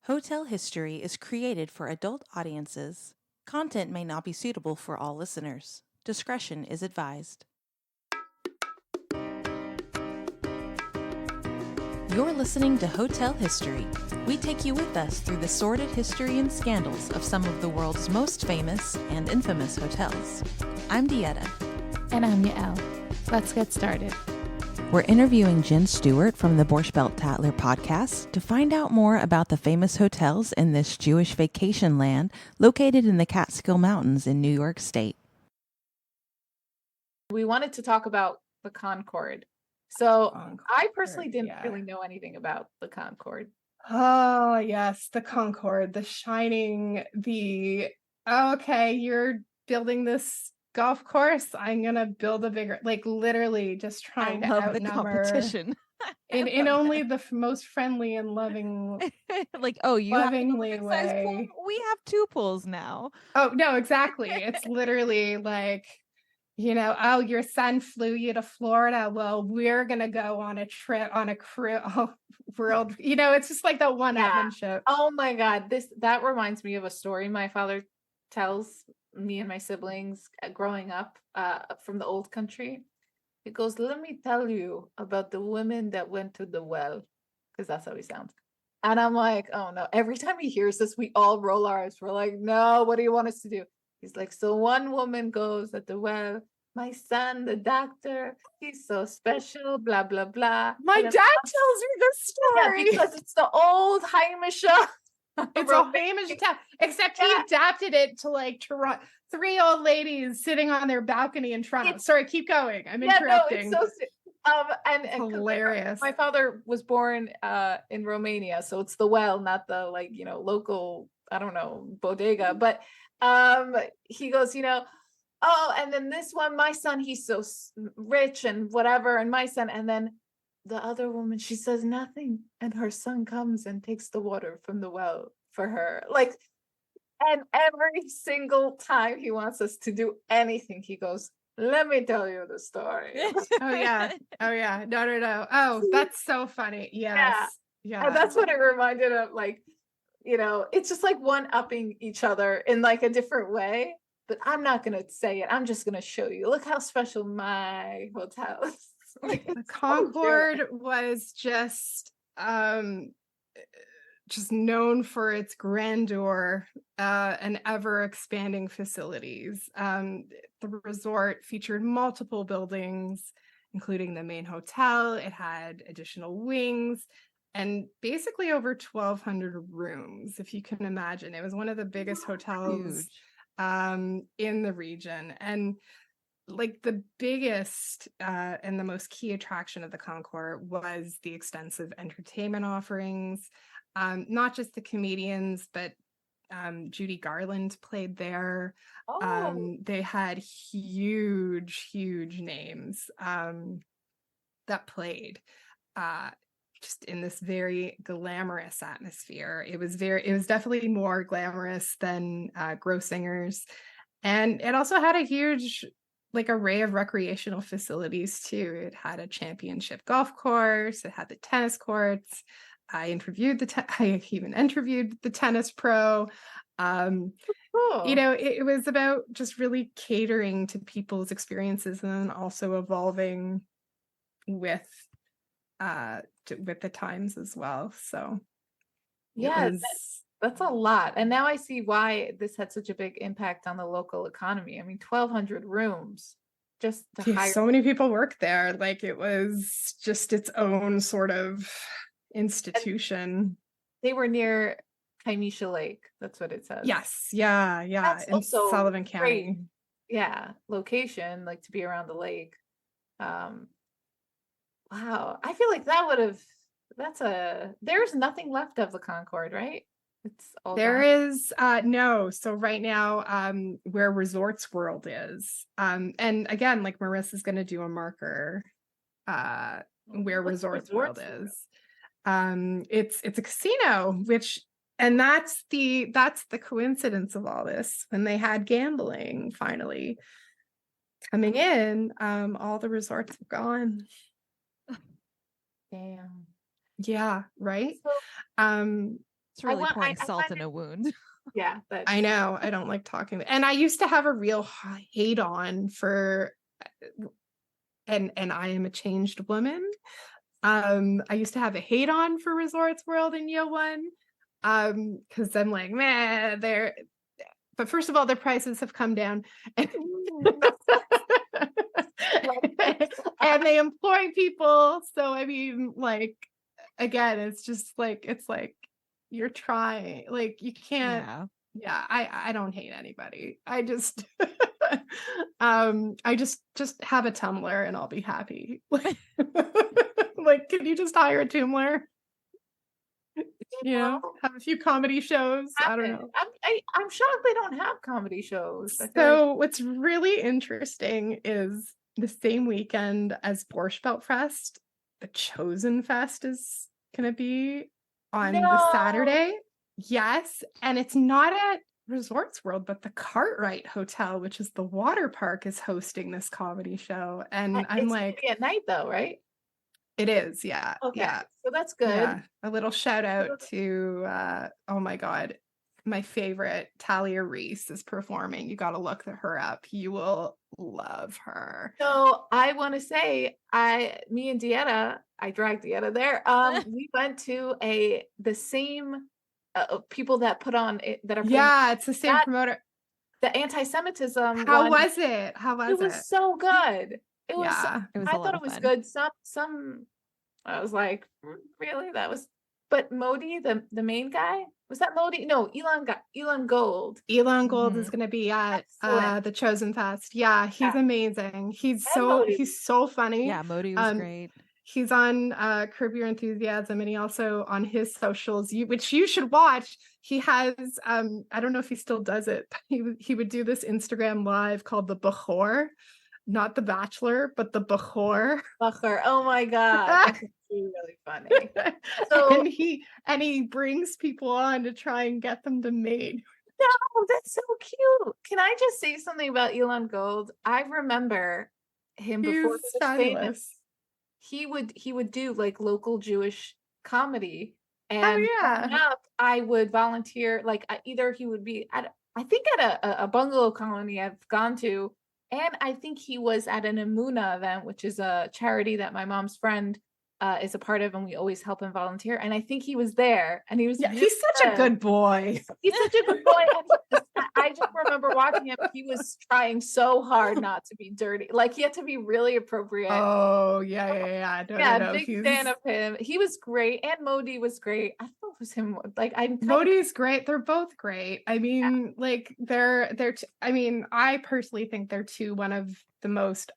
Hotel History is created for adult audiences. Content may not be suitable for all listeners. Discretion is advised. You're listening to Hotel History. We take you with us through the sordid history and scandals of some of the world's most famous and infamous hotels. I'm Dieta. And I'm Yael. Let's get started. We're interviewing Jen Stewart from the Borscht Belt Tattler Podcast to find out more about the famous hotels in this Jewish vacation land located in the Catskill Mountains in New York State. We wanted to talk about the Concorde. So I personally didn't really know anything about the Concorde. Oh, yes, the Concorde, okay, you're building this golf course. I'm going to build a bigger, literally just trying to outnumber the competition. in only the most friendly and loving, lovingly way. We have two pools now. Oh, no, exactly. It's literally like, your son flew you to Florida. Well, we're going to go on a trip on a cruise world. It's just like that one-upmanship. Oh my God. That reminds me of a story my father tells me and my siblings growing up from the old country. He goes, let me tell you about the women that went to the well, because that's how he sounds. And I'm like, oh no. Every time he hears this, we all roll our eyes. We're like, no, what do you want us to do? He's like, so one woman goes at the well, my son, the doctor, he's so special, blah, blah, blah. My dad tells me this story. Yeah, because it's the old Hamish. It's a Hamish town, except he adapted it to Toronto. 3 old ladies sitting on their balcony in Toronto. Sorry, keep going. I'm interrupting. No, it's so and hilarious. My father was born in Romania, so it's the well, not the local, I don't know, bodega. But he goes, oh, and then this one, my son, he's so rich and whatever, and my son, and then the other woman, she says nothing, and her son comes and takes the water from the well for her. And every single time he wants us to do anything, he goes, let me tell you the story. Oh yeah. No. Oh, that's so funny. Yes. Yeah. And that's what it reminded of, it's just like one-upping each other in a different way. But I'm not going to say it. I'm just going to show you. Look how special my hotel is. The Concorde was just known for its grandeur and ever-expanding facilities. The resort featured multiple buildings, including the main hotel. It had additional wings and basically over 1,200 rooms, if you can imagine. It was one of the biggest hotels in the region. And the biggest and the most key attraction of the Concorde was the extensive entertainment offerings. Not just the comedians, but Judy Garland played there. They had huge names that played just in this very glamorous atmosphere. It was definitely more glamorous than Grossinger's. And it also had a huge array of recreational facilities too. It had a championship golf course. It had the tennis courts. I even interviewed the tennis pro. Cool. It was about just really catering to people's experiences and then also evolving with the times as well. So that's a lot. And now I see why this had such a big impact on the local economy. I mean, 1,200 rooms just to hire. So many people work there. It was just its own sort of institution. And they were near Kiamisha Lake. That's what it says. Yes. Yeah. That's in Sullivan County. Great, yeah. Location, to be around the lake. Wow. I feel like there's nothing left of the Concorde, right? It's all there gone. Is no. So right now, where Resorts World is, and again, Marissa's going to do a marker where Resorts World is. It's a casino, and that's the coincidence of all this. When they had gambling finally coming in, all the resorts were gone. Damn. Yeah, right. It's really pouring salt in a wound. Yeah, but I know. I don't like talking. And I used to have a real hate on for, and I am a changed woman. I used to have a hate on for Resorts World in year one. Because I'm like, man, but first of all, their prices have come down. And they employ people. So I mean, like, again, it's like you're trying, like, you can't. Yeah, I don't hate anybody. I just I just have a Tumblr and I'll be happy. Like, can you just hire a Tumblr? Have a few comedy shows. I don't know. I'm shocked they don't have comedy shows. So what's really interesting is the same weekend as Borscht Belt Fest, the Chosen Fest is gonna be on the Saturday. Yes, and it's not at Resorts World, but the Cartwright Hotel, which is the water park, is hosting this comedy show. And I'm like, at night though, right? It is, yeah. Okay, yeah. so that's good. Yeah. A little shout out to oh my god, my favorite, Talia Reese is performing. You got to look her up. You will love her. So I want to say, me and Deanna, I dragged Deanna there. We went to the same people that put on it that are it's the same promoter. The anti-Semitism. How was it? It was so good. It was. It was. I thought it was good. Some. I was like, really? That was. But Modi, the main guy, was that Modi? No, Elon Gold. Elon Gold is going to be at the Chosen Fest. Yeah, he's amazing. He's so funny. Yeah, Modi was great. He's on Curb Your Enthusiasm, and he also on his socials, which you should watch. He has I don't know if he still does it. But he would do this Instagram live called the Bechor. Not the Bachelor, but the Bechor. Oh my god, that's really funny. So and he brings people on to try and get them to mate. No, that's so cute. Can I just say something about Elon Gold? I remember him before he was famous. He would do like local Jewish comedy, and I would volunteer. Like either he would be at a bungalow colony I've gone to. And I think he was at an Amuna event, which is a charity that my mom's friend is a part of, and we always help him volunteer. And I think he was there, and he was he's such a good boy. He's such a good boy. I just remember watching him. He was trying so hard not to be dirty. Like he had to be really appropriate. Oh yeah. Big fan of him. He was great, and Modi was great. I don't know if it was him. Like Modi's great. They're both great. I mean, like I mean, I personally think they're one of the most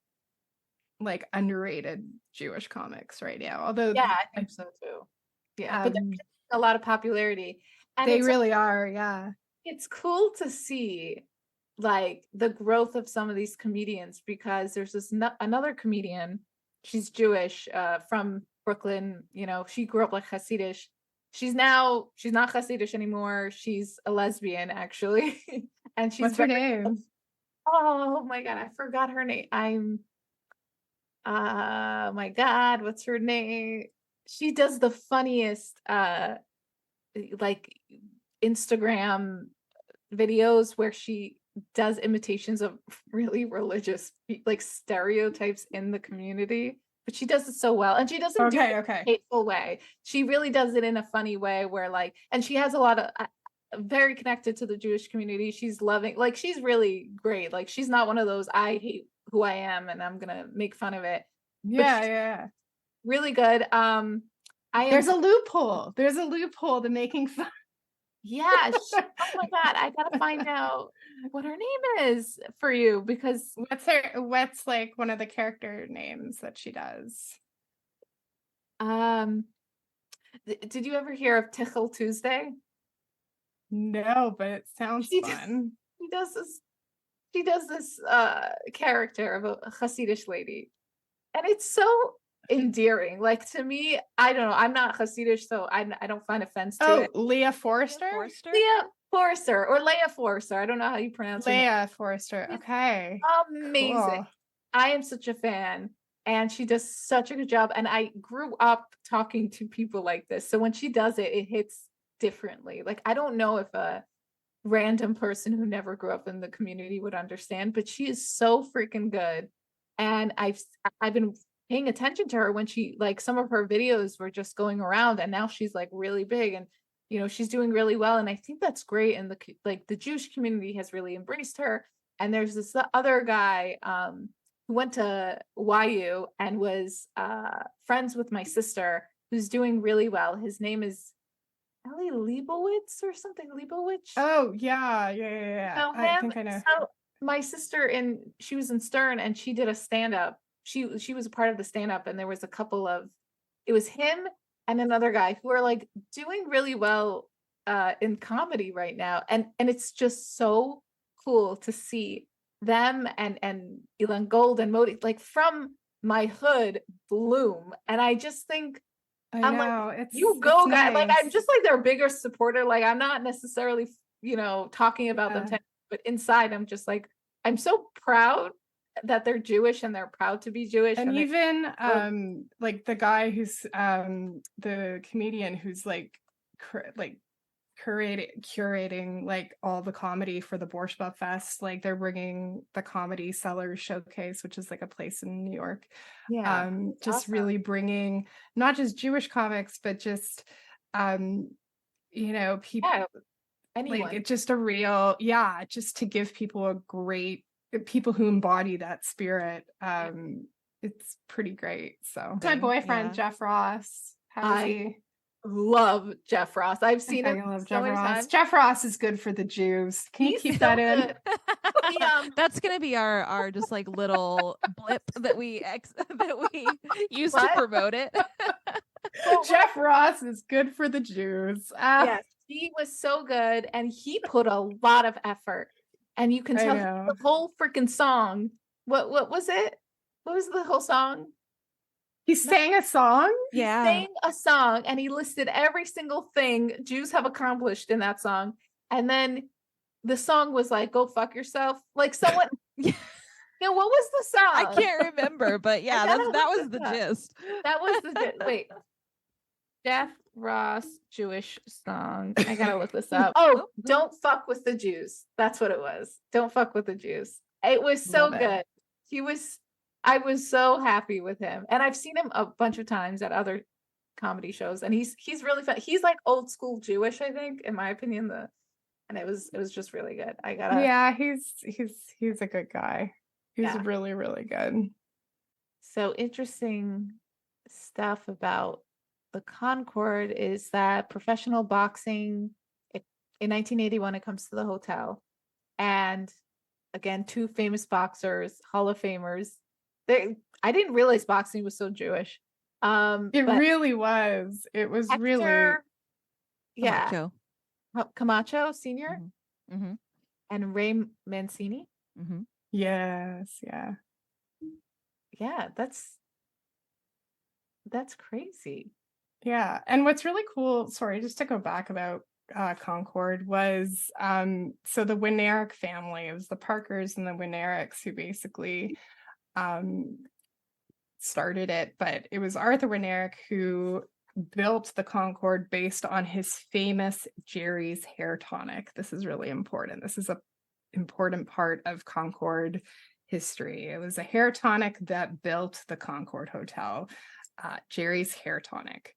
like underrated Jewish comics right now. Although I think so too. Yeah, but they're getting a lot of popularity. And they really are. Yeah. It's cool to see like the growth of some of these comedians, because there's this another comedian. She's Jewish, from Brooklyn. You know, she grew up like Hasidish. She's not Hasidish anymore. She's a lesbian actually. And she's What's her name? Oh my god, I forgot her name. My god, what's her name? She does the funniest like Instagram videos where she does imitations of really religious like stereotypes in the community, but she does it so well, and she doesn't do it in a hateful way. She really does it in a funny way where like, and she has a lot of very connected to the Jewish community. She's loving, like she's really great. Like she's not one of those I hate who I am and I'm gonna make fun of it. Yeah. Really good. There's a loophole to making fun. Yeah. Oh my god, I gotta find out what her name is for you, because what's like one of the character names that she does? Did you ever hear of Tichel Tuesday? No, but it sounds fun. She does this character of a Hasidish lady, and it's so endearing. Like to me, I don't know. I'm not Hasidish, so I don't find offense to it. Leah Forrester? Leah Forrester or Leah Forrester. I don't know how you pronounce it. Leah Forrester. Okay. Amazing. Cool. I am such a fan, and she does such a good job. And I grew up talking to people like this, so when she does it, it hits differently. Like, I don't know if a random person who never grew up in the community would understand, but she is so freaking good. And I've been paying attention to her when she, like, some of her videos were just going around, and now she's like really big, and she's doing really well. And I think that's great. And the Jewish community has really embraced her. And there's this other guy who went to YU and was friends with my sister, who's doing really well. His name is Ellie Leibowitz or something. Leibowitz. Oh yeah. I think I know. So my sister, she was in Stern, and she did a stand-up. She was a part of the stand-up, and there was it was him and another guy who are like doing really well in comedy right now. And it's just so cool to see them and Ilan Gold and Modi, like, from my hood, bloom. And I just think, I'm like, you go, guys. Like, I'm just like their biggest supporter. Like, I'm not necessarily, talking about them, but inside, I'm just like, I'm so proud that they're Jewish, and they're proud to be Jewish. And even like the guy who's the comedian who's like curating like all the comedy for the Borscht Belt Fest. Like, they're bringing the Comedy Sellers Showcase, which is like a place in New York. Yeah, just awesome. Really bringing not just Jewish comics, but just people. Yeah, anyone. Like, it's just a real, just to give people who embody that spirit. It's pretty great. So my boyfriend Jeff Ross, how is he? Love Jeff Ross. I've seen him love so many times. Jeff Ross is good for the Jews. Can you keep that in? That's gonna be our just like little blip that we use to promote it. Jeff Ross is good for the Jews. Yes, he was so good, and he put a lot of effort, and you can tell the whole freaking song. What was it? What was the whole song? He sang a song? He sang a song, and he listed every single thing Jews have accomplished in that song. And then the song was like, "Go fuck yourself." Like, someone, what was the song? I can't remember, but that was the gist. That was the gist. Wait. Jeff Ross Jewish song. I gotta look this up. Oh, "Don't fuck with the Jews." That's what it was. "Don't fuck with the Jews." It was so good. I was so happy with him, and I've seen him a bunch of times at other comedy shows, and he's really fun. He's like old school Jewish, I think, in my opinion. And it was just really good. He's a good guy. He's really, really good. So interesting stuff about the Concord is that professional boxing, in 1981, it comes to the hotel, and again, two famous boxers, Hall of Famers. I didn't realize boxing was so Jewish. It really was. It was Hector, really Camacho Sr. Mm-hmm. and Ray Mancini. Mm-hmm. Yes, that's crazy. Yeah, and what's really cool, sorry, just to go back about Concord, was so the Winerick family, it was the Parkers and the Winericks who basically started it, but it was Arthur Winerick who built the Concord based on his famous Jerry's hair tonic. This is really important. This is an important part of Concord history. It was a hair tonic that built the Concord Hotel, Jerry's hair tonic.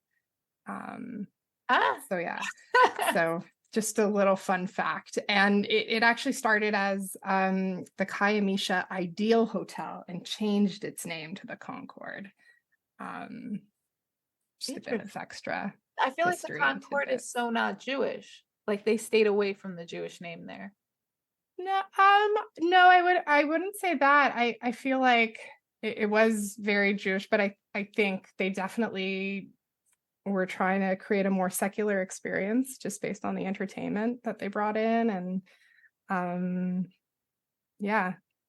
So just a little fun fact. And it actually started as the Kayamisha Ideal Hotel and changed its name to the Concord. Just a bit of extra. I feel like the Concord is so not Jewish. Like, they stayed away from the Jewish name there. No, I wouldn't say that. I feel like it was very Jewish, but I think they definitely were trying to create a more secular experience just based on the entertainment that they brought in. And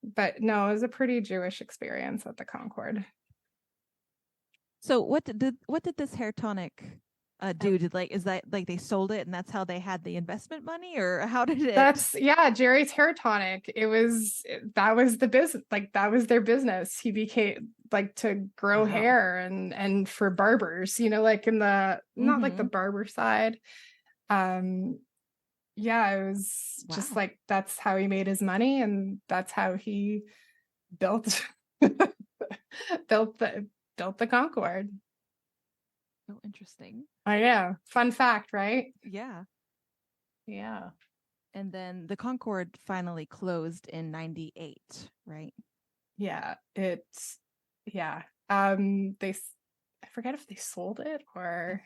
but no, it was a pretty Jewish experience at the Concord. So what did this hair tonic do? Is that like they sold it and that's how they had the investment money, or how did it? That's Jerry's hair tonic. That was the business. Like, that was their business. He became like to grow hair and for barbers, like in the not like the barber side, Yeah, it was just Wow. like that's how he made his money, and that's how he built built the Concorde. So interesting. I know. Fun fact, right? Yeah. Yeah. And then the Concorde finally closed in 98, right? Yeah, it's yeah. I forget if they sold it or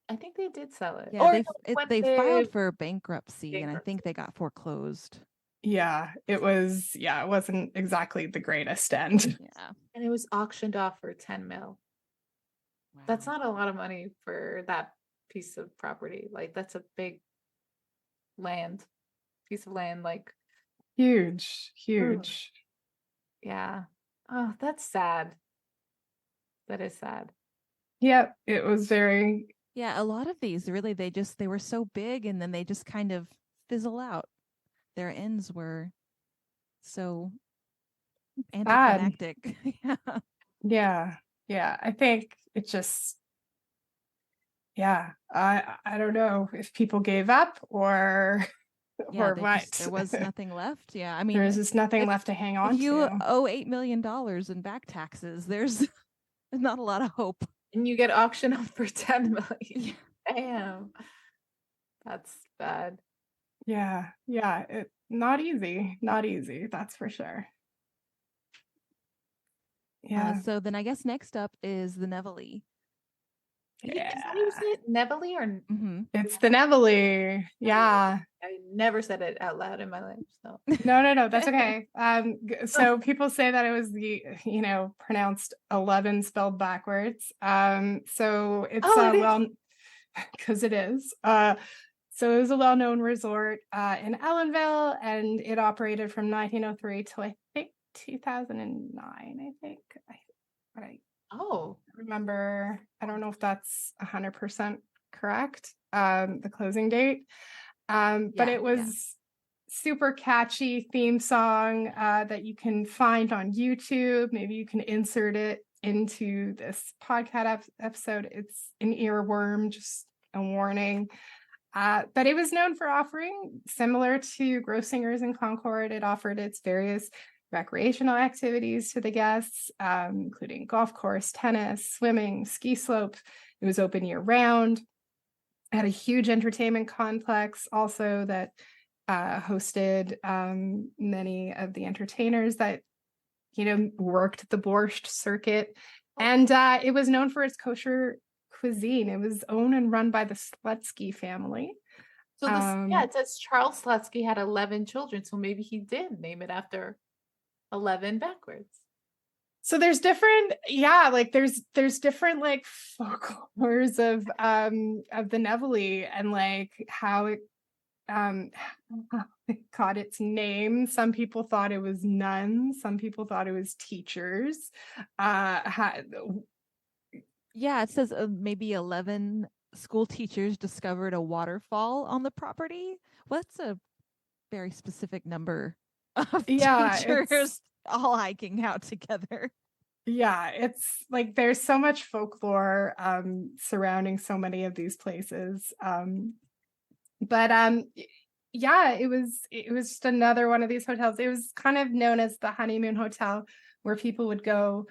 I think they did sell it. Yeah, Or they no, when they filed for bankruptcy, and I think they got foreclosed. yeah, it wasn't exactly the greatest end. Yeah. and it was auctioned off for 10 mil. That's Wow. not a lot of money for that piece of property. Like that's a big piece of land. Like, Huge. yeah. Oh, that's sad. That is sad. Yep, it was very Yeah, a lot of these really they were so big and then they just kind of fizzle out. Their ends were so sad. anticlimactic. Yeah. Yeah. I think it just I don't know if people gave up or Yeah, or what. there was nothing left. Yeah. I There mean, was just nothing if left to hang if on you to. owe $8 million in back taxes, there's not a lot of hope. And you get auctioned off for 10 million. Yeah. Damn. That's bad. Yeah. It not easy. Not easy, that's for sure. Yeah. So then I guess next up is the Nevele. Is that how you say it? Nevele or Mm-hmm. It's the Nevele. Yeah. I never said it out loud in my life. So No, that's okay. So people say that it was the, pronounced 11 spelled backwards. So it's Oh, it is? well, because it is. So it was a well-known resort in Ellenville, and it operated from 1903 till I think 2009. I think. I Oh, remember. I don't know if that's 100% correct. The closing date. But Yeah, it was super catchy theme song that you can find on YouTube. Maybe you can insert it into this podcast episode. It's an earworm, just a warning. But it was known for offering, similar to Grossinger's in Concord, it offered its various recreational activities to the guests, including golf course, tennis, swimming, ski slopes. It was open year round. It had a huge entertainment complex also that hosted many of the entertainers that, worked the Borscht circuit. And it was known for its kosher cuisine. It was owned and run by the Slutsky family. so this it says Charles Slutsky had 11 children, so maybe he did name it after 11 backwards. So there's different, there's different like folklores of the Nevele and like how it got its name. Some people thought it was nuns. Some people thought it was teachers. Yeah, it says maybe 11 school teachers discovered a waterfall on the property. What's a very specific number of teachers all hiking out together? Yeah, it's like there's so much folklore surrounding so many of these places. But it was just another one of these hotels. It was kind of known as the honeymoon hotel, where people would go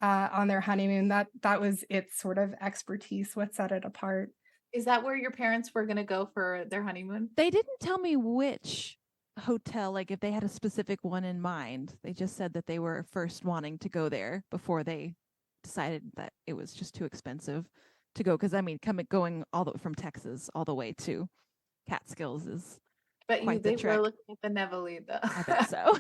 on their honeymoon. That was its sort of expertise, what set it apart. Is that where your parents were going to go for their honeymoon? They didn't tell me which hotel, like if they had a specific one in mind. They just said that they were first wanting to go there before they decided that it was just too expensive to go. Because I mean, going all the way from Texas all the way to Catskills is quite the trek. Were looking at the Nevele though. I bet so.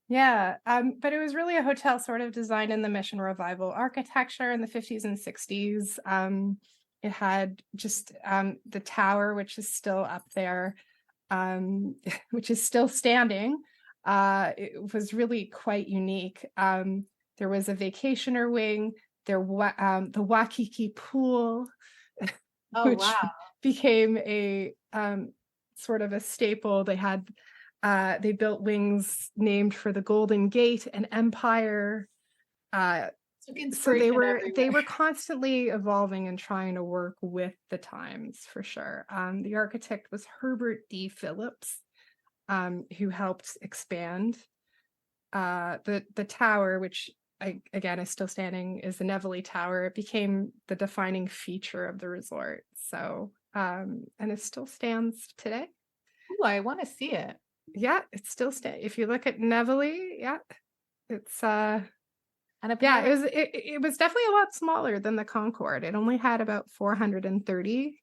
Yeah, but it was really a hotel sort of designed in the Mission Revival architecture in the 50s and 60s. It had just the tower, which is still up there, which is still standing. It was really quite unique. There was a vacationer wing, the Waikiki pool, which became a sort of a staple. They built wings named for the Golden Gate and Empire. Took so inspiration they everywhere. were constantly evolving and trying to work with the times for sure. The architect was Herbert D. Phillips, who helped expand the tower, which again is still standing, is the Nevele Tower. It became the defining feature of the resort. So and it still stands today. Ooh, I want to see it. Yeah, it's still if you look at Nevele, yeah, it's And yeah, apparently, it was definitely a lot smaller than the Concorde. It only had about 430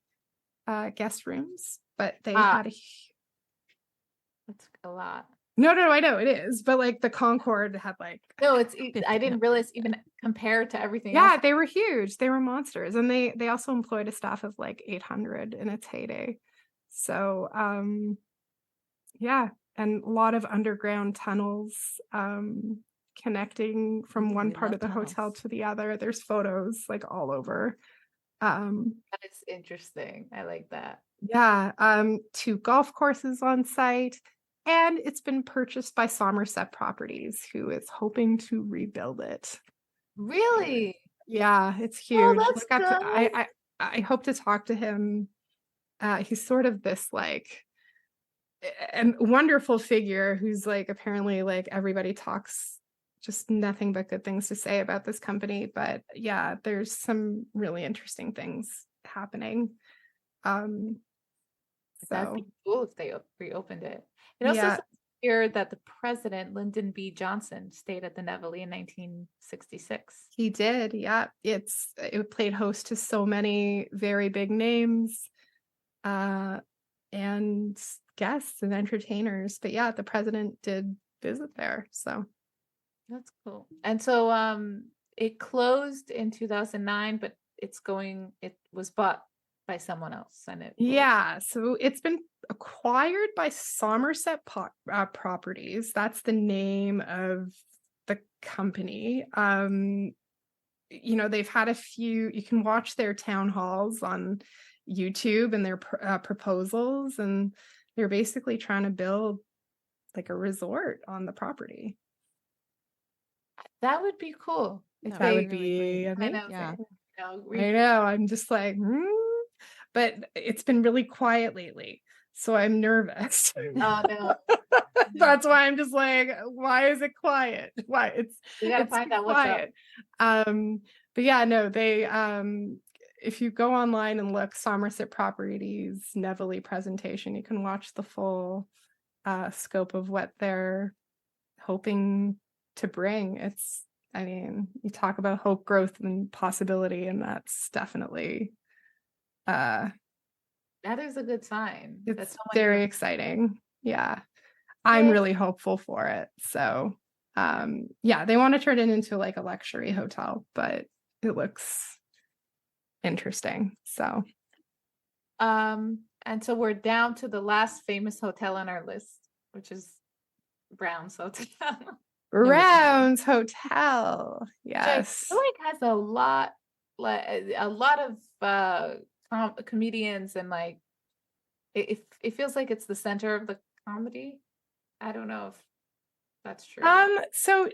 guest rooms, but they wow, had that's a lot. no, I know it is, but like the Concorde had like No, I 50. didn't realize even compared to everything yeah, else. they were huge. They were monsters, and they also employed a staff of like 800 in its heyday. So yeah, and a lot of underground tunnels connecting from Ooh, one we part love of the hotel tunnels. to the other. There's photos like all over. That is interesting. I like that. Yeah, 2 golf courses on site, and it's been purchased by Somerset Properties, who is hoping to rebuild it. Really? Yeah, it's Oh, huge. that's Look up to, good. I hope to talk to him. He's sort of this like and wonderful figure who's like apparently like everybody talks just nothing but good things to say about this company. But yeah, there's some really interesting things happening. That'd So be cool if they reopened it. It also yeah, says here that the president, Lyndon B. Johnson, stayed at the Nevele in 1966. he did. Yeah, it played host to so many very big names, and guests and entertainers. But yeah, the president did visit there. So That's cool. And so it closed in 2009, but it was bought by someone else and it will. yeah, so it's been acquired by Somerset Properties. That's the name of the company. They've had a few. You can watch their town halls on YouTube and their proposals, and they're basically trying to build like a resort on the property. That would be cool. If That That they would really be great. amazing. Yeah. I know. I'm just like, but it's been really quiet lately, so I'm nervous. Oh no. That's why I'm just like, why is it quiet? Why We gotta it's find out what's up. quiet. But yeah, no, they if you go online and look Somerset Properties Nevele presentation, you can watch the full scope of what they're hoping to bring. You talk about hope, growth, and possibility, and that's definitely That is a good sign. it's That's very exciting. Yeah. I'm Yay. really hopeful for it. So yeah, they want to turn it into like a luxury hotel, but it looks interesting. So and so we're down to the last famous hotel on our list, which is Brown's Hotel. Brown's Hotel. Which I Yes. feel like has a lot of comedians, and like it feels like it's the center of the comedy. I don't know if that's true. So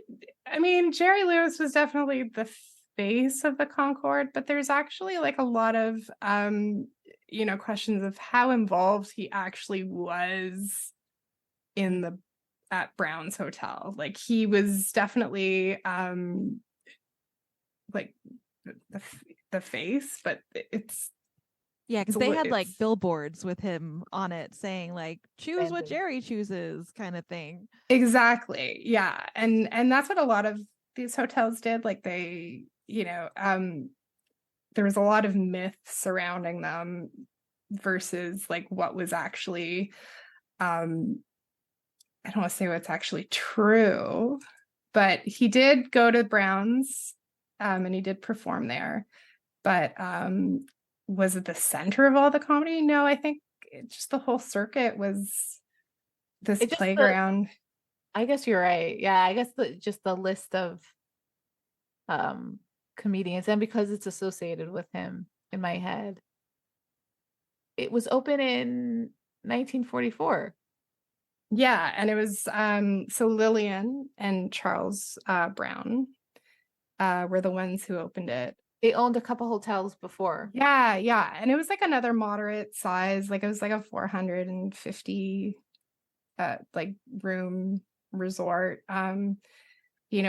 I mean, Jerry Lewis was definitely the face of the Concorde, but there's actually like a lot of questions of how involved he actually was at Brown's Hotel. Like he was definitely like the face, but it's Yeah, because they had like it's- billboards with him on it saying like choose what Brandon. Jerry chooses kind of thing. exactly, yeah, and that's what a lot of these hotels did. Like they, there was a lot of myth surrounding them versus like what was actually I don't want to say what's actually true, but he did go to Brown's and he did perform there. But was it the center of all the comedy? No, I think just the whole circuit was this playground. I guess you're right. Yeah, I guess just the list of comedians, and because it's associated with him in my head. It was open in 1944. Yeah, and it was so Lillian and Charles Brown, were the ones who opened it. They owned a couple hotels before. Yeah. And it was like another moderate size. Like it was like a 450 like room resort.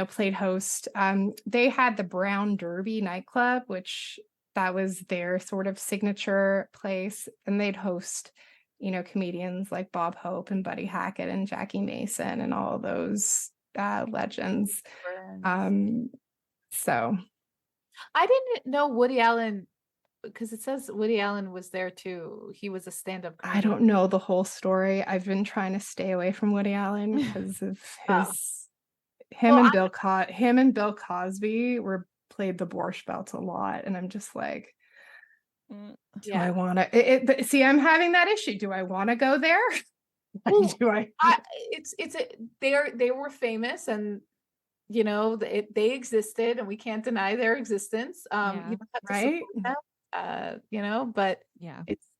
Played host. They had the Brown Derby nightclub, which that was their sort of signature place. And they'd host, comedians like Bob Hope and Buddy Hackett and Jackie Mason and all of those legends. So I didn't know Woody Allen, because it says Woody Allen was there too. He was a stand-up comedian. I don't know the whole story. I've been trying to stay away from Woody Allen because of him and Bill Cosby played the Borscht Belt a lot, and I'm just like, do I want to? See, I'm having that issue. Do I want to go there? They were famous, and they existed, and we can't deny their existence. You don't have to right? Them, but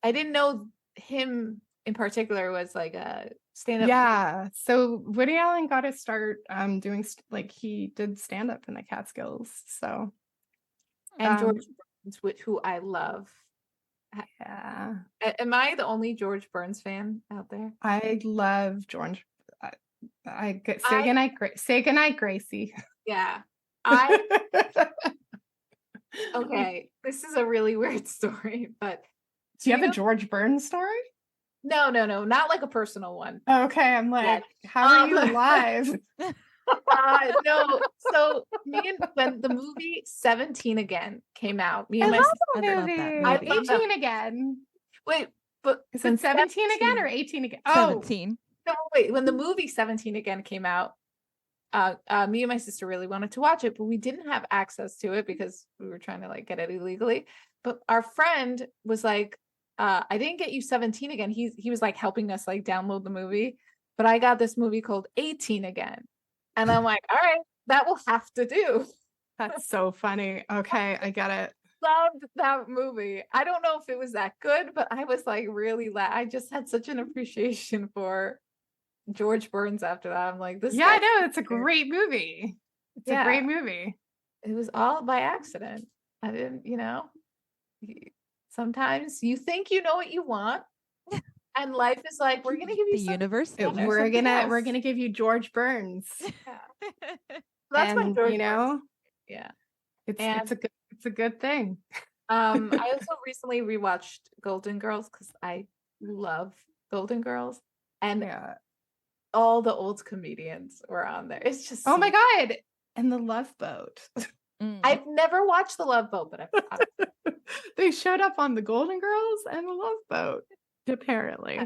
I didn't know him in particular was like a stand-up. Yeah. So Woody Allen got to start doing he did stand-up in the Catskills. So and George Burns, who I love. Yeah. Am I the only George Burns fan out there? I love George. Say goodnight, Gracie. Yeah. Okay, this is a really weird story, but do you have a George Burns story? No, not like a personal one. Okay, I'm like, how are you alive? No, so when the movie 17 Again came out, me and my sister, I 18 again. Wait, but is it 17 again or 18 again? 17. No, wait, when the movie 17 Again came out, me and my sister really wanted to watch it, but we didn't have access to it because we were trying to get it illegally. But our friend was like, I didn't get you 17 Again. He was helping us download the movie, but I got this movie called 18 Again. And I'm like, all right, that will have to do. That's so funny. Okay, I get it. Loved that movie. I don't know if it was that good, but I was really I just had such an appreciation for George Burns after that. I'm like, this. Yeah, I know. It's a great movie. It's a great movie. It was all by accident. I didn't, sometimes you think you know what you want, and life is like, we're gonna give you the universe. We're gonna give you George Burns. Yeah. That's my George Burns. Yeah. It's a good thing. I also recently rewatched Golden Girls because I love Golden Girls, and all the old comedians were on there. It's just my God. And The Love Boat. I've never watched The Love Boat, but I've they showed up on The Golden Girls and The Love Boat, apparently.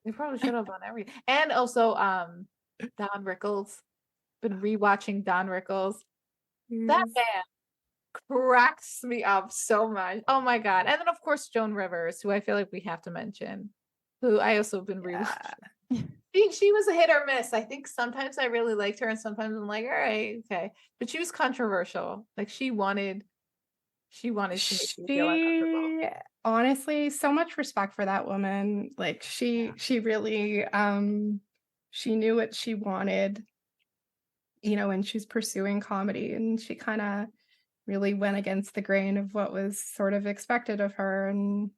They probably showed up on everything. And also Don Rickles. Been rewatching Don Rickles. Yes. That man cracks me up so much. Oh my God. And then of course Joan Rivers, who I feel like we have to mention, who I also have been rewatching. She was a hit or miss. I think sometimes I really liked her and sometimes I'm like, all right, okay. But she was controversial. She wanted to make me feel uncomfortable. Honestly, so much respect for that woman. She really she knew what she wanted, when she's pursuing comedy, and she kind of really went against the grain of what was sort of expected of her, and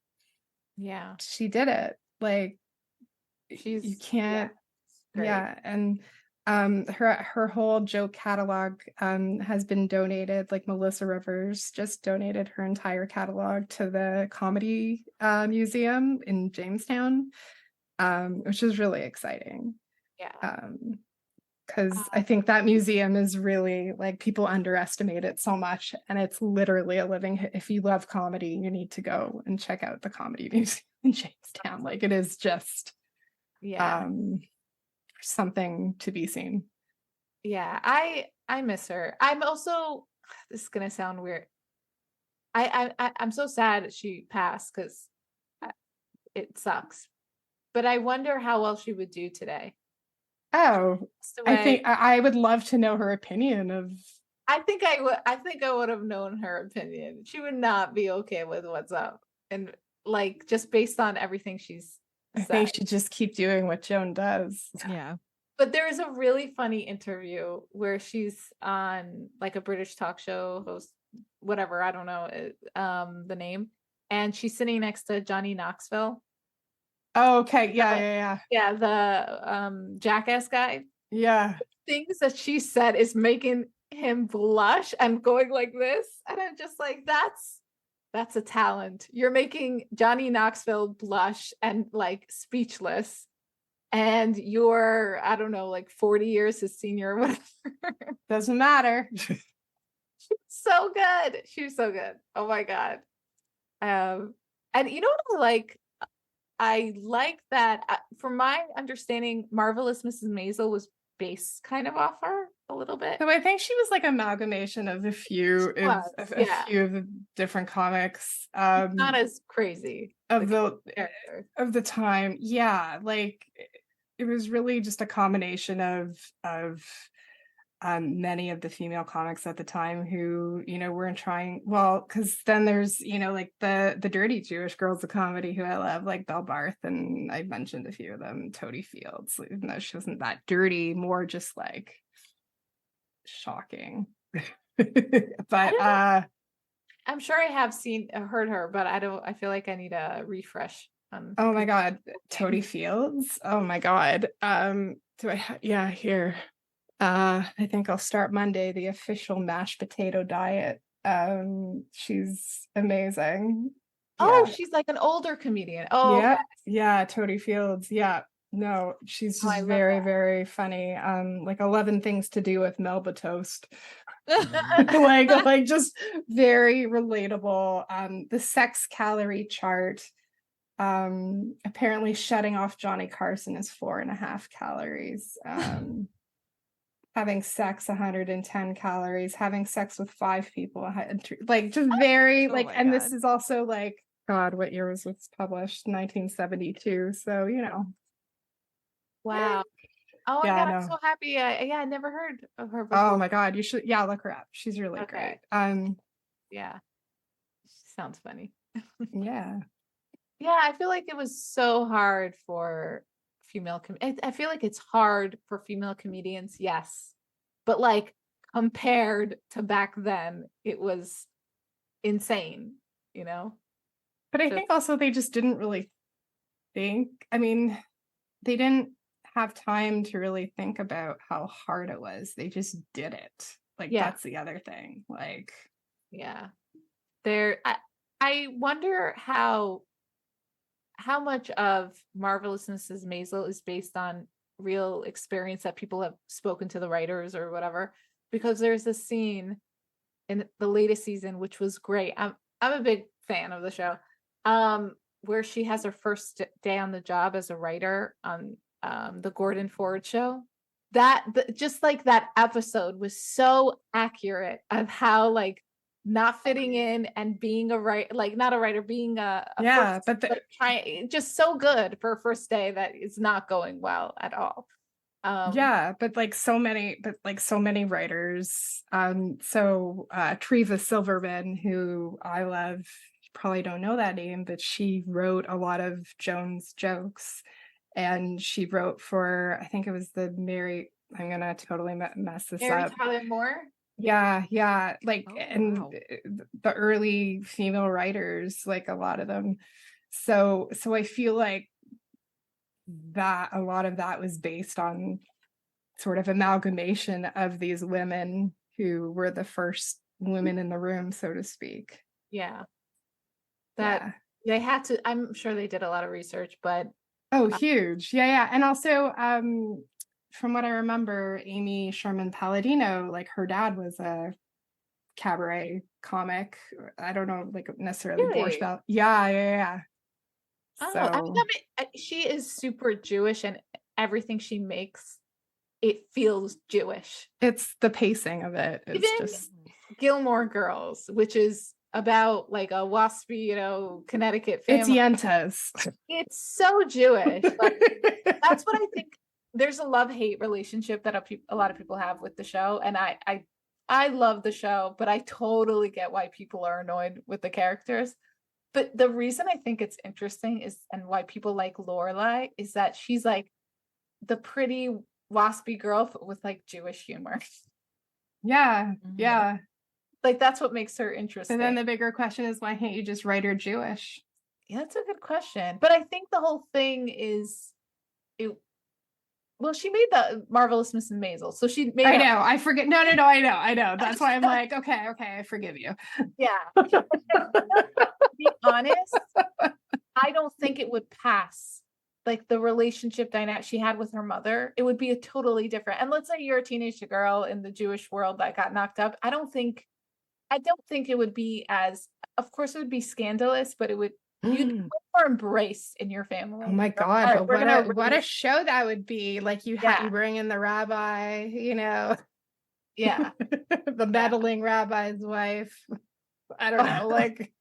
she did it. You can't and her whole joke catalog has been donated. Melissa Rivers just donated her entire catalog to the Comedy Museum in Jamestown, which is really exciting. Because I think that museum is really people underestimate it so much, and it's literally a living. If you love comedy, you need to go and check out the Comedy Museum in Jamestown. It is just something to be seen. I miss her. I'm also, this is gonna sound weird, I'm so sad she passed because it sucks, but I wonder how well she would do today. I think I would love to know her opinion of. I think I would have known her opinion. She would not be okay with what's up, and just based on everything she's I think she just keep doing what Joan does. Yeah. But there is a really funny interview where she's on like a British talk show host, whatever, I don't know the name, and she's sitting next to Johnny Knoxville. Oh, okay. Yeah. The Jackass guy. Yeah. Things that she said is making him blush and going like this, and I'm just like, that's a talent. You're making Johnny Knoxville blush and like speechless, and you're, I don't know, like 40 years his senior or whatever. Doesn't matter. So good. She's so good. Oh my God. And you know what I like? I like that, from my understanding, Marvelous Mrs. Maisel was based kind of off her a little bit. So I think she was like amalgamation of a few of the different comics. Not as crazy of the time. Yeah, like it was really just a combination of many of the female comics at the time who, weren't trying well, because then there's, like the dirty Jewish girls of comedy who I love, like Belle Barth, and I mentioned a few of them, Toady Fields, even though she wasn't that dirty, more just like shocking. But I'm sure I have heard her, but I feel like I need a refresh on. Oh my God, Toady Fields. Oh my God. Here. I think I'll start Monday, the official mashed potato diet. She's amazing. Oh, she's like an older comedian. Oh, yeah. Yeah, Toady Fields. Yeah. No, she's just very, very funny. Like 11 Things to Do with Melba Toast. like just very relatable. The sex calorie chart. Apparently shutting off Johnny Carson is 4.5 calories. Having sex 110 calories, having sex with 5 people, like just very and God. This is also like, God, what year was this published? 1972. So wow. Oh my God, I'm so happy. I never heard of her before. Oh my God, you should look her up. She's really great. Yeah, she sounds funny. Yeah I feel like it was so hard for female I feel like it's hard for female comedians, yes, but like compared to back then, it was insane, but I think also they just didn't really think, they didn't have time to really think about how hard it was. They just did it. That's the other thing. I wonder how much of Marvelous Mrs. Maisel is based on real experience that people have spoken to the writers or whatever, because there's a scene in the latest season, which was great. I'm a big fan of the show, where she has her first day on the job as a writer on the Gordon Ford show. Just like that episode was so accurate of how like not fitting in and being a writer, like not a writer, being just so good for a first day that is not going well at all. But so many writers. Treva Silverman, who I love, you probably don't know that name, but she wrote a lot of Joan's jokes, and she wrote for, I think it was I'm gonna totally mess this up. Tyler Moore. Yeah. The early female writers, like a lot of them. So I feel like that a lot of that was based on sort of amalgamation of these women who were the first women in the room, so to speak. Yeah. They had to, I'm sure they did a lot of research, but huge. Yeah. And also, from what I remember, Amy Sherman Palladino, like her dad was a cabaret comic. I don't know, like necessarily Borscht Belt. Yeah. Oh, she is super Jewish, and everything she makes, it feels Jewish. It's the pacing of it. It's even just Gilmore Girls, which is about like a waspy, Connecticut family. It's Yentas. It's so Jewish. That's what I think. There's a love-hate relationship that a lot of people have with the show, and I love the show, but I totally get why people are annoyed with the characters. But the reason I think it's interesting and why people like Lorelai is that she's like the pretty waspy girl with like Jewish humor. Yeah. Yeah. Like that's what makes her interesting. And then the bigger question is, why can't you just write her Jewish? Yeah, that's a good question. But I think the whole thing is well, she made the Marvelous Mrs. Maisel. So she made I forget. No, I know. That's why I'm like, okay, I forgive you. Yeah. To be honest, I don't think it would pass. Like the relationship dynamic she had with her mother, it would be a totally different. And let's say you're a teenage girl in the Jewish world that got knocked up. I don't think it would be as, of course it would be scandalous, but it would, you'd be more embraced in your family. Oh my God. Right, what a show that would be. Like you bring in the rabbi, Yeah. the meddling rabbi's wife. I don't know. Like,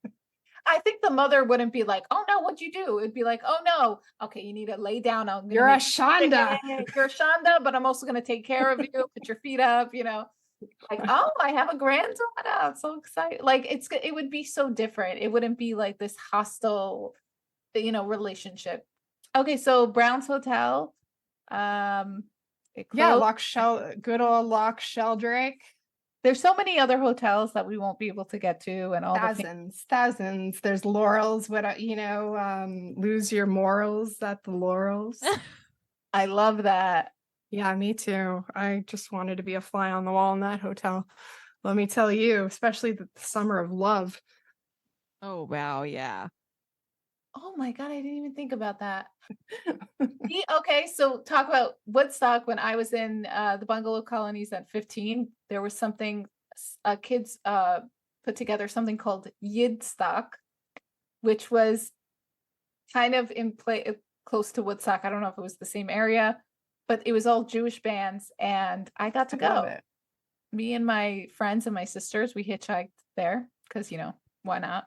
I think the mother wouldn't be like, oh no, what'd you do? It'd be like, oh no, okay, you need to lay down. You're a Shonda. You're a Shonda, but I'm also going to take care of you. Put your feet up, like, oh, I have a granddaughter. I'm so excited. Like it would be so different. It wouldn't be like this hostile, relationship. Okay. So Brown's Hotel. Good old Loch Sheldrake. There's so many other hotels that we won't be able to get to, and all thousands. There's Laurels. Lose your morals at the Laurels. I love that. Yeah, me too. I just wanted to be a fly on the wall in that hotel. Let me tell you, especially the summer of love. Oh wow, yeah. Oh my God, I didn't even think about that. Okay, so talk about Woodstock. When I was in the bungalow colonies at 15, there was something kids put together something called Yidstock, which was kind of in play close to Woodstock. I don't know if it was the same area, but it was all Jewish bands, and I got to go. Me and my friends and my sisters, we hitchhiked there because why not?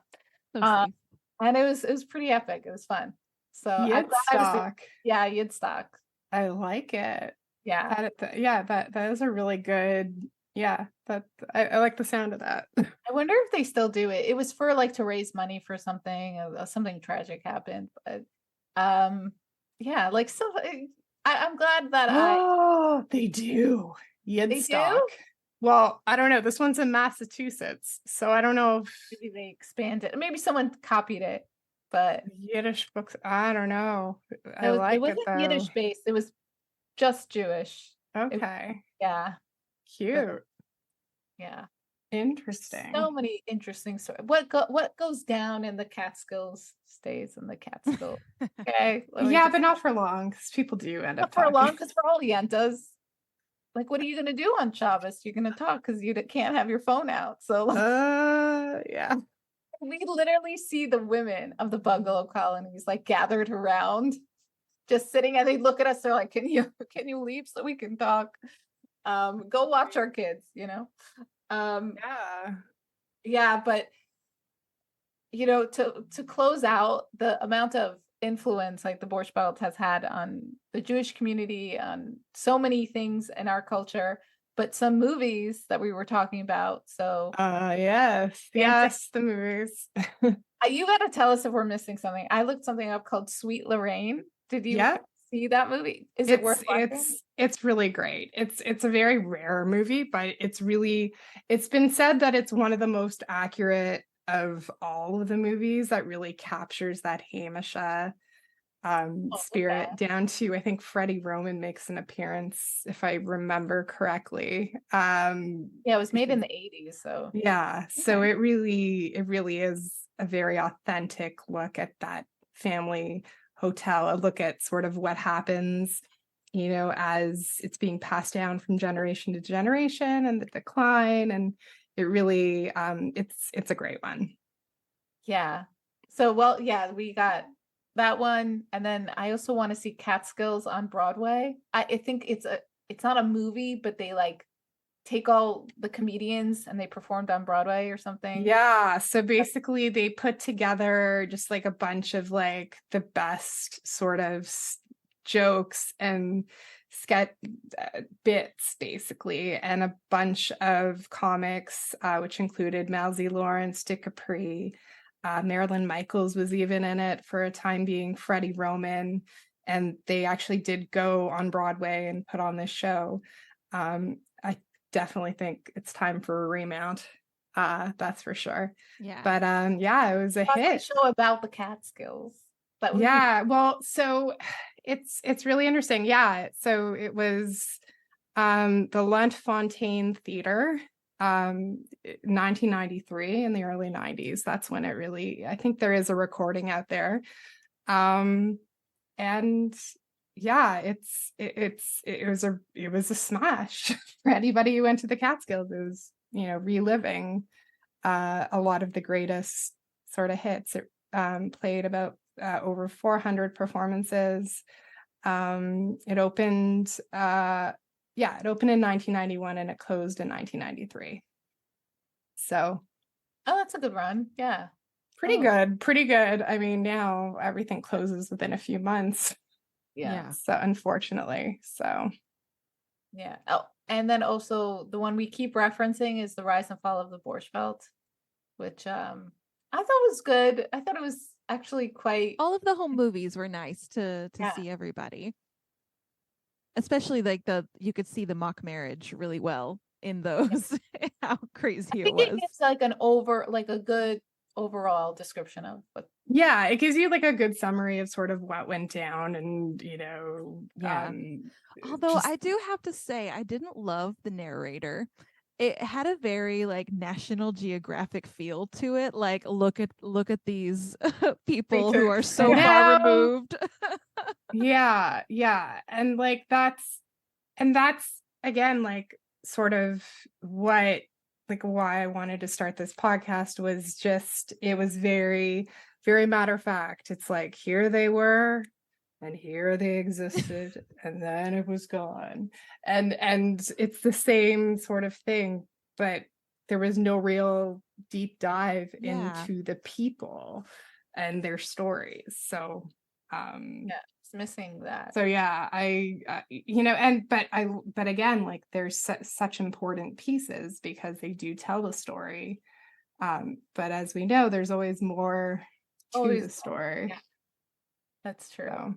And it was pretty epic. It was fun. So Yidstock. Yidstock. I like it. Yeah. That is a really good. Yeah, that I like the sound of that. I wonder if they still do it. It was for like to raise money for something. Something tragic happened, but yeah, like so. I'm glad that they do. Yidstock. They do? Well, I don't know. This one's in Massachusetts, so I don't know if maybe they expanded. Maybe someone copied it, but Yiddish books. I don't know. It wasn't Yiddish based. It was just Jewish. Okay. Yeah. Cute. Yeah. Interesting. So many interesting stories. What goes down in the Catskills stays in the Catskills. Okay. But not for long, because people do end up for long, because we're all Yentas. Like, what are you going to do on Shabbos? You're going to talk because you can't have your phone out. So, yeah. We literally see the women of the bungalow colonies like gathered around, just sitting, and they look at us. They're like, "Can you leave so we can talk? Go watch our kids." Yeah, but to close out, the amount of influence like the Borscht Belt has had on the Jewish community, on so many things in our culture, but some movies that we were talking about. So yes, the movies. You got to tell us if we're missing something. I looked something up called Sweet Lorraine. Did you see that movie? Is it worth watching? It's really great. It's a very rare movie, but it's been said that it's one of the most accurate of all of the movies that really captures that Hamisha spirit down to, I think Freddie Roman makes an appearance, if I remember correctly. It was made in the 80s. So so it really is a very authentic look at that family hotel, a look at sort of what happens, as it's being passed down from generation to generation, and the decline, and it really it's a great one. Yeah. So we got that one, and then I also want to see Catskills on Broadway. I think it's not a movie, but they like take all the comedians and they performed on Broadway or something. Yeah, so basically they put together just like a bunch of like the best sort of jokes and sketch bits basically, and a bunch of comics, which included Malzy Lawrence, Dick Capri, Marilyn Michaels was even in it for a time being, Freddie Roman, And they actually did go on Broadway and put on this show. I definitely think it's time for a remount. That's for sure. Yeah. But it was a hit. Show about the Catskills. That would Well, so it's really interesting. Yeah. So it was the Lunt-Fontanne Theater, 1993, in the early 90s. That's when it really, I think there is a recording out there. And yeah, it was a smash for anybody who went to the Catskills. It was, reliving a lot of the greatest sort of hits. It played about over 400 performances. It opened in 1991 and it closed in 1993. So that's a good run. Yeah. Pretty good. I mean, now everything closes within a few months. Yeah. So unfortunately, yeah. Oh, and then also the one we keep referencing is The Rise and Fall of the Borscht Belt, which I thought was good. I thought it was actually quite. All of the home movies were nice to see everybody, especially like you could see the mock marriage really well in those. How crazy it was. It gives like a good overall description of what. Yeah, it gives you like a good summary of sort of what went down, and although I do have to say I didn't love the narrator. It had a very like National Geographic feel to it. Like, look at these people who are so far removed. Yeah. And like that's again, like sort of why I wanted to start this podcast was just, it was very, very matter of fact. It's like, here they were and here they existed and then it was gone. And it's the same sort of thing, but there was no real deep dive into the people and their stories. So it's missing that. So yeah, but again, like there's such important pieces because they do tell the story. But as we know, there's always more to the story. Yeah. That's true. So,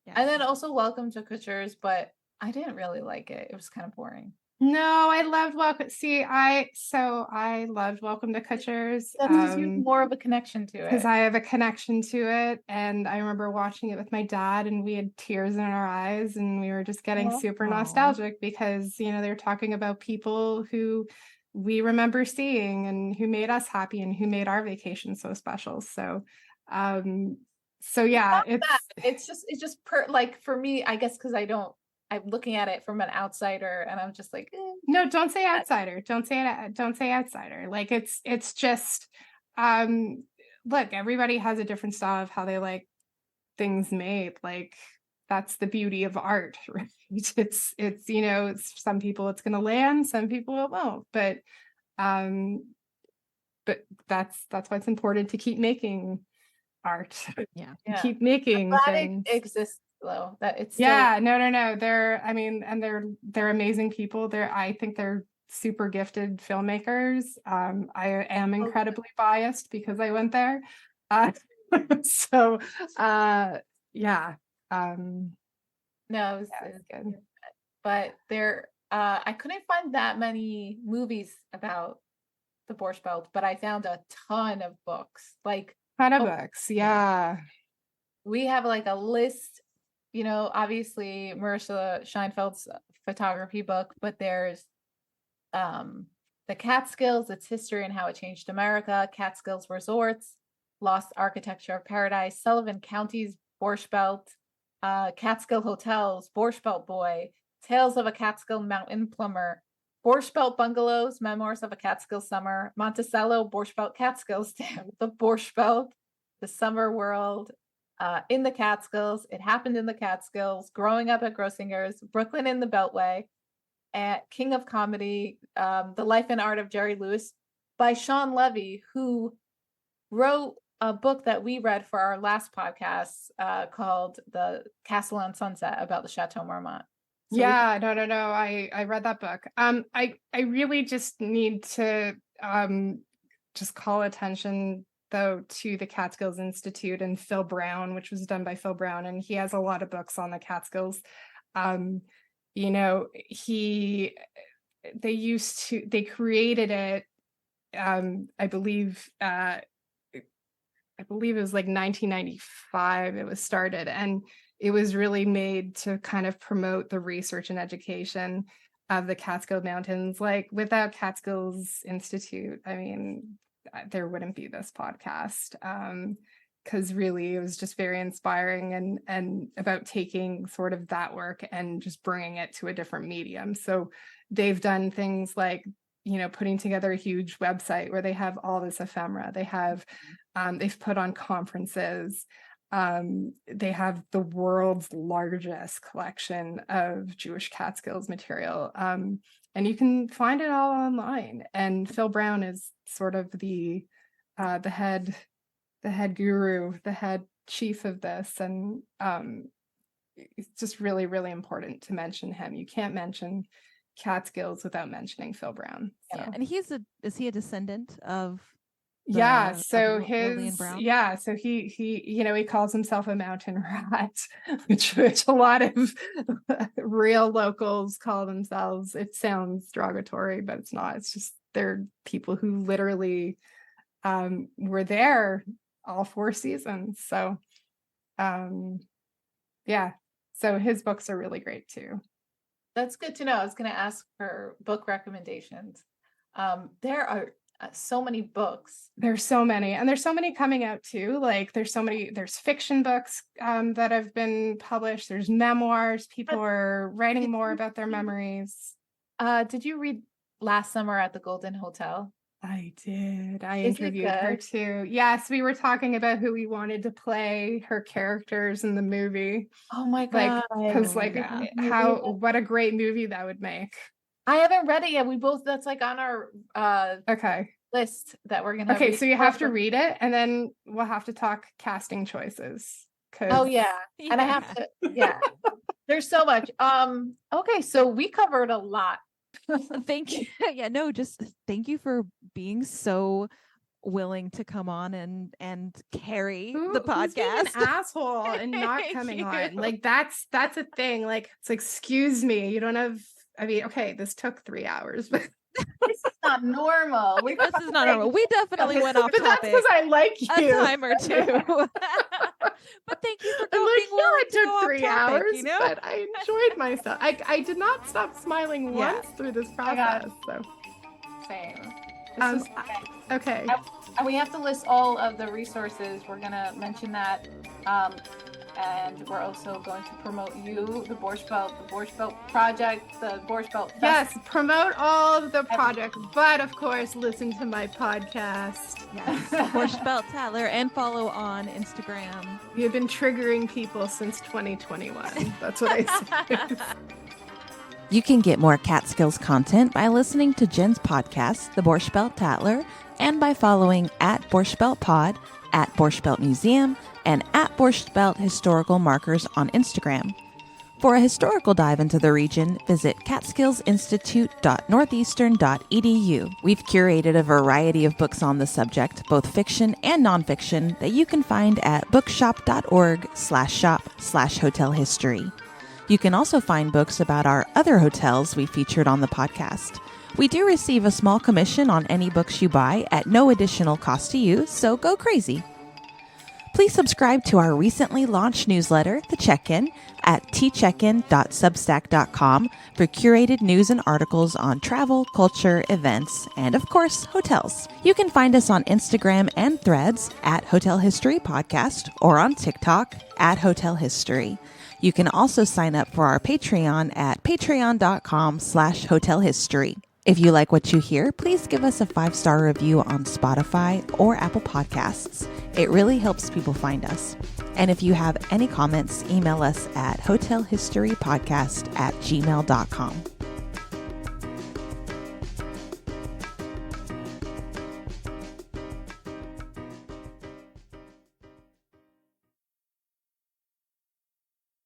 yeah. And then also Welcome to Couture's, but I didn't really like it. It was kind of boring. No, I loved Welcome. I loved Welcome to Couture's. That's because you have more of a connection to it. Because I have a connection to it, and I remember watching it with my dad, and we had tears in our eyes, and we were just getting super nostalgic because they were talking about people who we remember seeing and who made us happy and who made our vacation so special. So, yeah, it's just like for me, I guess because I'm looking at it from an outsider and I'm just like, No, don't say outsider. Don't say outsider. Like it's just, look, everybody has a different style of how they like things made. Like that's the beauty of art, right? It's some people it's going to land, some people it won't, but that's why it's important to keep making art. Yeah. Keep making things. It exists though, that it's no, they're amazing people. I think they're super gifted filmmakers. I am incredibly biased because I went there. So yeah. No, it was good. But I couldn't find that many movies about the Borscht Belt, but I found a ton of books. Books, yeah. We have like a list, obviously Marissa Scheinfeld's photography book, but there's the Catskills, its history and how it changed America, Catskills Resorts, Lost Architecture of Paradise, Sullivan County's Borscht Belt, Catskill Hotels, Borscht Belt Boy, Tales of a Catskill Mountain Plumber, Borscht Belt Bungalows, Memoirs of a Catskill Summer, Monticello, Borscht Belt Catskills, the Borscht Belt, The Summer World, In the Catskills, It Happened in the Catskills, Growing Up at Grossinger's, Brooklyn in the Beltway, and King of Comedy, The Life and Art of Jerry Lewis by Sean Levy, who wrote a book that we read for our last podcast called The Castle on Sunset about the Chateau Marmont. So no. I read that book. I really just need to just call attention though, to the Catskills Institute and Phil Brown, which was done by Phil Brown, and he has a lot of books on the Catskills. You know, they created it, I believe it was like 1995 it was started, and it was really made to kind of promote the research and education of the Catskill Mountains. Like, without Catskills Institute, I mean, there wouldn't be this podcast, because really it was just very inspiring and about taking sort of that work and just bringing it to a different medium. So they've done things like, you know, putting together a huge website where they have all this ephemera. They have, they've put on conferences. They have the world's largest collection of Jewish Catskills material. And you can find it all online. And Phil Brown is sort of the head guru, the head chief of this. And it's just really, really important to mention him. You can't mention Catskills without mentioning Phil Brown. So. Yeah. And is he a descendant of so he you know, he calls himself a mountain rat, which a lot of real locals call themselves. It sounds derogatory, but it's not. It's just they're people who literally were there all 4 seasons. So so his books are really great too. That's good to know. I was going to ask for book recommendations. There are so many books. There's so many, and there's so many coming out too. Like there's fiction books that have been published. There's memoirs. People are writing more about their memories. Did you read Last Summer at the Golden Hotel? I did. I interviewed her too. Yes, we were talking about who we wanted to play her characters in the movie. Oh my God. Because what a great movie that would make. I haven't read it yet. That's like on our list that we're gonna. Okay, so you have to read it, and then we'll have to talk casting choices. Oh yeah, and I have to. Yeah, there's so much. Okay, so we covered a lot. Thank you. Yeah, no, just thank you for being so willing to come on and carry the podcast. Who's being an asshole and not coming on. Like that's a thing. Like, it's like, excuse me, you don't have. I mean, okay, this took 3 hours, but this is not normal. This is not normal. We definitely went off but topic. That's because I like you. A time or two. But thank you for being willing it took 3 hours, you know? but I enjoyed myself. I did not stop smiling once through this process. So same. Okay. And we have to list all of the resources. We're gonna mention that. And we're also going to promote the Borscht Belt Project, the Borscht Belt Festival. Yes, promote all of the projects, but of course, listen to my podcast. Yes, Borscht Belt Tattler, and follow on Instagram. We have been triggering people since 2021. That's what I say. You can get more Catskills content by listening to Jen's podcast, The Borscht Belt Tattler, and by following at Borscht Belt Pod, at Borscht Belt Museum, and at Borscht Belt Historical Markers on Instagram. For a historical dive into the region, visit catskillsinstitute.northeastern.edu. We've curated a variety of books on the subject, both fiction and nonfiction, that you can find at bookshop.org/shop/hotel history. You can also find books about our other hotels we featured on the podcast. We do receive a small commission on any books you buy at no additional cost to you, so go crazy. Please subscribe to our recently launched newsletter, The Check-In, at tcheckin.substack.com for curated news and articles on travel, culture, events, and of course, hotels. You can find us on Instagram and Threads at Hotel History Podcast or on TikTok at Hotel History. You can also sign up for our Patreon at patreon.com/hotelhistory. If you like what you hear, please give us a 5-star review on Spotify or Apple Podcasts. It really helps people find us. And if you have any comments, email us at hotelhistorypodcast@gmail.com.